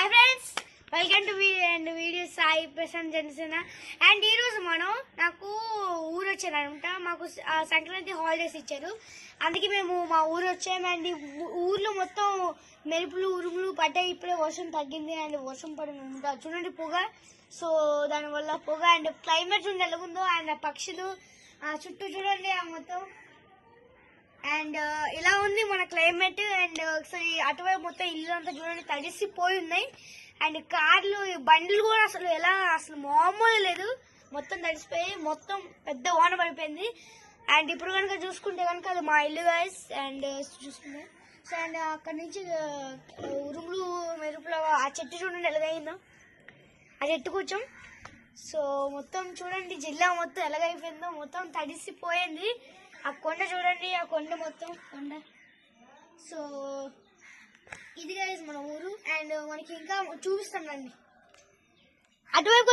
Hi friends, welcome to video Sai Prashanth Janasena. And ఈరోజు నాకు ఊరు వచ్చారనమాట. మాకు సంక్రాంతి హాలిడేస్ ఇచ్చారు, అందుకే మేము మా ఊరు వచ్చాము. అండ్ ఊర్లో మొత్తం మెరుపులు ఉరుములు పడ్డాయి. ఇప్పుడే వర్షం తగ్గింది అండ్ వర్షం పడింది. చూడండి పొగ. సో దానివల్ల పొగ అండ్ క్లైమేట్ చూడండి ఎలాగుందో. అండ్ పక్షులు చుట్టూ చూడండి మొత్తం. అండ్ ఇలా ఉంది మన క్లైమేట్. అండ్ ఒకసారి అటువైపు మొత్తం ఇల్లు అంతా చూడండి తడిసిపోయి ఉన్నాయి. అండ్ కార్లు బండ్లు కూడా అసలు మామూలు లేదు, మొత్తం తడిసిపోయి మొత్తం పెద్ద వాన పడిపోయింది. అండ్ ఇప్పుడు కనుక చూసుకుంటే కనుక అది మా ఇల్లు గైస్. అండ్ చూసుకుంటే సో అండ్ అక్కడ నుంచి ఉరుములు మెరుపులు ఆ చెట్టు చూడండి ఎలాగైందో, ఆ చెట్టు కూర్చోం. సో మొత్తం చూడండి జిల్లా మొత్తం ఎలాగైపోయిందో, మొత్తం తడిసిపోయింది. ఆ కొండ చూడండి, ఆ కొండ మొత్తం కొండ. సో ఇది గైస్ మన ఊరు. అండ్ మనకి ఇంకా చూపిస్తాం రండి అటువైపు.